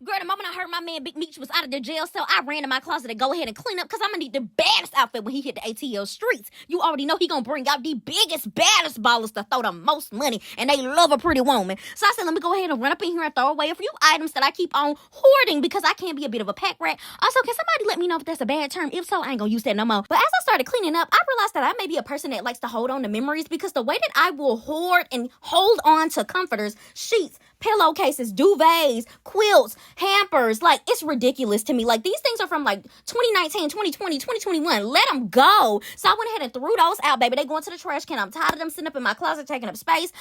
Girl, the moment I heard my man Big Meech was out of the jail cell, I ran to my closet to go ahead and clean up because I'm going to need the baddest outfit when he hit the ATL streets. You already know he going to bring out the biggest, baddest ballers to throw the most money, and they love a pretty woman. So I said, let me go ahead and run up in here and throw away a few items that I keep on hoarding because I can be a bit of a pack rat. Also, can somebody let me know if that's a bad term? If so, I ain't going to use that no more. But as I started cleaning up, I realized that I may be a person that likes to hold on to memories because the way that I will hoard and hold on to comforters, sheets, pillowcases, duvets, quilts, hampers, like, it's ridiculous to me. Like, these things are from like 2019, 2020, 2021. Let them go. So I went ahead and threw those out, baby. They go into the trash can. I'm tired of them sitting up in my closet taking up space.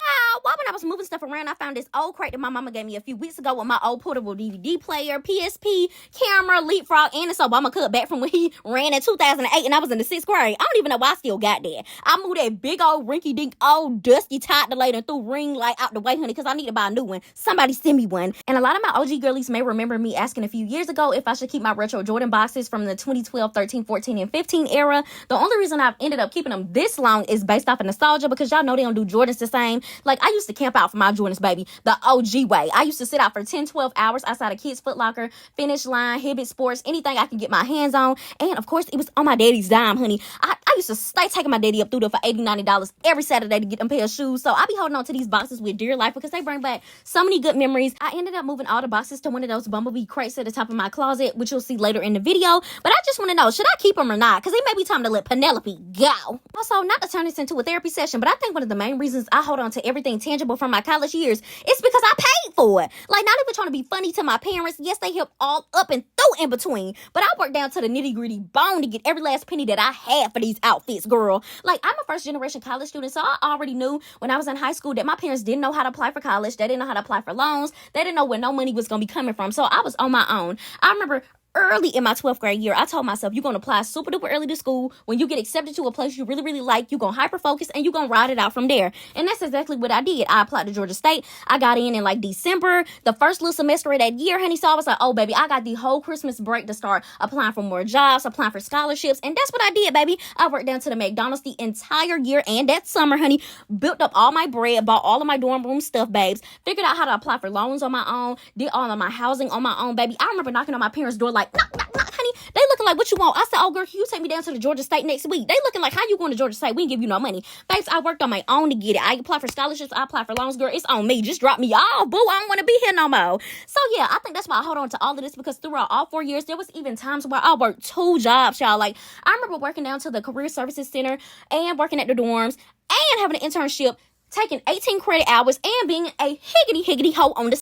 Why when I was moving stuff around, I found this old crate that my mama gave me a few weeks ago with my old portable DVD player, PSP, camera, leapfrog, and it's Obama cut back from when he ran in 2008 and I was in the 6th grade. I don't even know why I still got that. I moved that big old rinky-dink old dusty Todd-Delay and threw ring light out the way, honey, because I need to buy a new one. Somebody send me one. And a lot of my OG girlies may remember me asking a few years ago if I should keep my retro Jordan boxes from the 2012, 13, 14, and 15 era. The only reason I've ended up keeping them this long is based off of nostalgia because y'all know they don't do Jordans the same. Like, I used to camp out for my Jordans, baby, the OG way. I used to sit out for 10, 12 hours outside a Kids Foot Locker, Finish Line, Hibbett Sports, anything I could get my hands on. And of course, it was on my daddy's dime, honey. I used to stay taking my daddy up through there for $80, $90 every Saturday to get them pair of shoes. So I be holding on to these boxes with dear life because they bring back so many good memories. I ended up moving all the boxes to one of those Bumblebee crates at the top of my closet, which you'll see later in the video. But I just want to know, should I keep them or not? Because it may be time to let Penelope go. Also, not to turn this into a therapy session, but I think one of the main reasons I hold on to everything tangible from my college years is because I paid for it. Like, not even trying to be funny to my parents. Yes, they helped all up and through in between, but I worked down to the nitty-gritty bone to get every last penny that I had for these outfits, girl. Like, I'm a first-generation college student, so I already knew when I was in high school that my parents didn't know how to apply for college. They didn't know how to apply for loans. They didn't know where no money was going to be coming from, so I was on my own. I remember early in my 12th grade year, I told myself, you're going to apply super duper early to school. When you get accepted to a place you really, really like, you're going to hyper focus and you're going to ride it out from there. And that's exactly what I did. I applied to Georgia State. I got in like December, the first little semester of that year, honey. So I was like, oh, baby, I got the whole Christmas break to start applying for more jobs, applying for scholarships. And that's what I did, baby. I worked down to the McDonald's the entire year and that summer, honey. Built up all my bread, bought all of my dorm room stuff, babes. Figured out how to apply for loans on my own. Did all of my housing on my own, baby. I remember knocking on my parents' door like, knock, knock, knock. Honey, they looking like, what you want? I said, oh, girl, can you take me down to the Georgia State next week? They looking like, how you going to Georgia State? We didn't give you no money. Babes, I worked on my own to get it. I applied for scholarships. I applied for loans, girl. It's on me. Just drop me off, boo. I don't want to be here no more. So, yeah, I think that's why I hold on to all of this because throughout all 4 years, there was even times where I worked 2 jobs, y'all. Like, I remember working down to the Career Services Center and working at the dorms and having an internship, taking 18 credit hours and being a higgity hoe on the